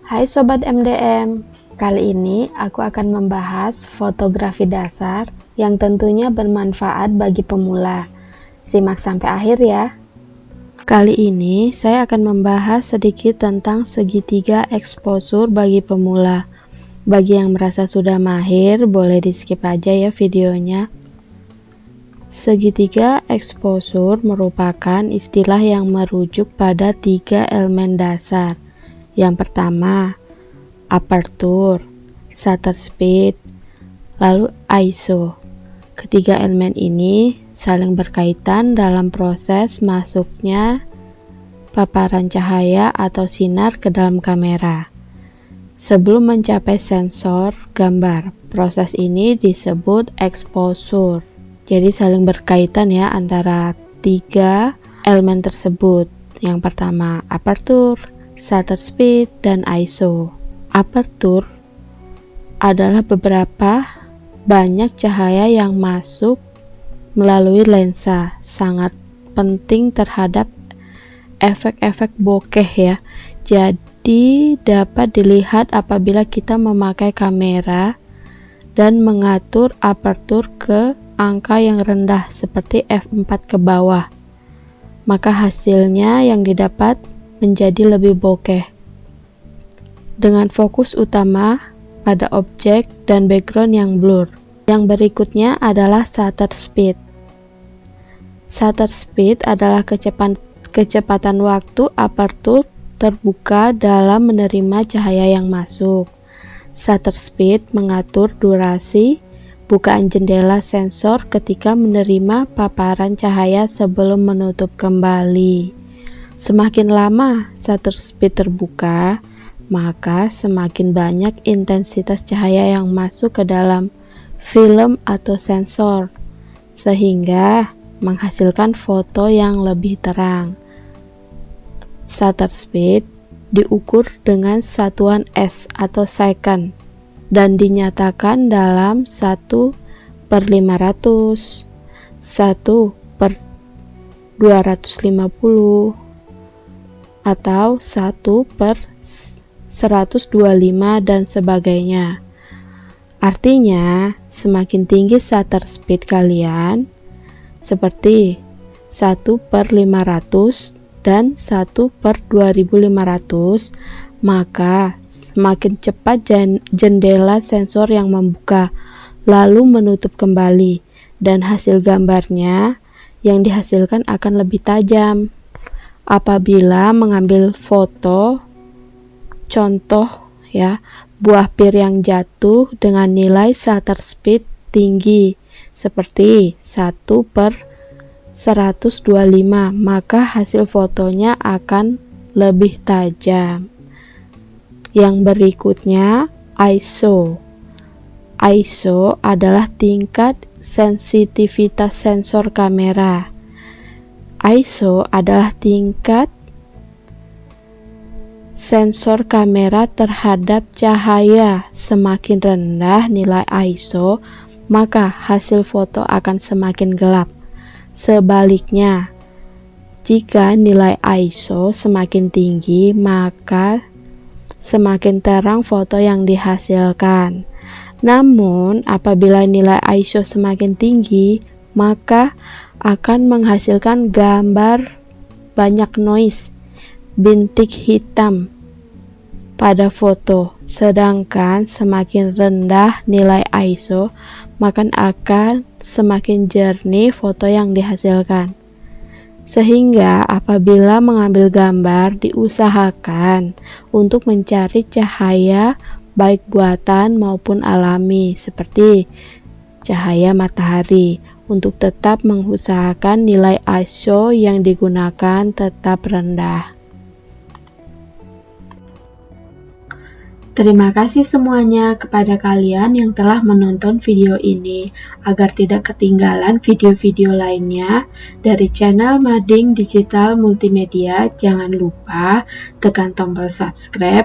Hai Sobat MDM, kali ini aku akan membahas fotografi dasar yang tentunya bermanfaat bagi pemula. Simak sampai akhir ya. Kali ini saya akan membahas sedikit tentang segitiga exposure bagi pemula. Bagi yang merasa sudah mahir, boleh di skip aja ya videonya. Segitiga exposure merupakan istilah yang merujuk pada 3 elemen dasar. Yang pertama, aperture, shutter speed, lalu ISO. Ketiga elemen ini saling berkaitan dalam proses masuknya paparan cahaya atau sinar ke dalam kamera. Sebelum mencapai sensor gambar, proses ini disebut exposure. Jadi saling berkaitan ya antara 3 elemen tersebut. Yang pertama aperture, shutter speed, dan ISO. Aperture adalah beberapa banyak cahaya yang masuk melalui lensa, sangat penting terhadap efek-efek bokeh ya. Jadi dapat dilihat apabila kita memakai kamera dan mengatur aperture ke angka yang rendah seperti f4 ke bawah, maka hasilnya yang didapat menjadi lebih bokeh dengan fokus utama pada objek dan background yang blur. Yang berikutnya adalah shutter speed. Shutter speed adalah kecepatan waktu aperture terbuka dalam menerima cahaya yang masuk. Shutter speed mengatur durasi bukaan jendela sensor ketika menerima paparan cahaya sebelum menutup kembali. Semakin lama shutter speed terbuka, maka semakin banyak intensitas cahaya yang masuk ke dalam film atau sensor, sehingga menghasilkan foto yang lebih terang. Shutter speed diukur dengan satuan S atau second dan dinyatakan dalam 1/500, 1/250, atau 1/125 dan sebagainya. Artinya, semakin tinggi shutter speed kalian, seperti 1/500 dan 1/2500, maka semakin cepat jendela sensor yang membuka lalu menutup kembali, dan hasil gambarnya yang dihasilkan akan lebih tajam. Apabila mengambil foto contoh ya, buah pir yang jatuh dengan nilai shutter speed tinggi seperti 1/125, maka hasil fotonya akan lebih tajam. Yang berikutnya ISO. ISO adalah tingkat sensitivitas sensor kamera. ISO adalah tingkat sensor kamera terhadap cahaya. Semakin rendah nilai ISO, maka hasil foto akan semakin gelap. Sebaliknya, jika nilai ISO semakin tinggi, maka semakin terang foto yang dihasilkan. Namun, apabila nilai ISO semakin tinggi, maka akan menghasilkan gambar banyak noise, bintik hitam pada foto. Sedangkan semakin rendah nilai ISO, maka akan semakin jernih foto yang dihasilkan. Sehingga apabila mengambil gambar, diusahakan untuk mencari cahaya baik buatan maupun alami seperti cahaya matahari, untuk tetap mengusahakan nilai ISO yang digunakan tetap rendah. Terima kasih semuanya kepada kalian yang telah menonton video ini. Agar tidak ketinggalan video-video lainnya dari channel Mading Digital Multimedia, jangan lupa tekan tombol subscribe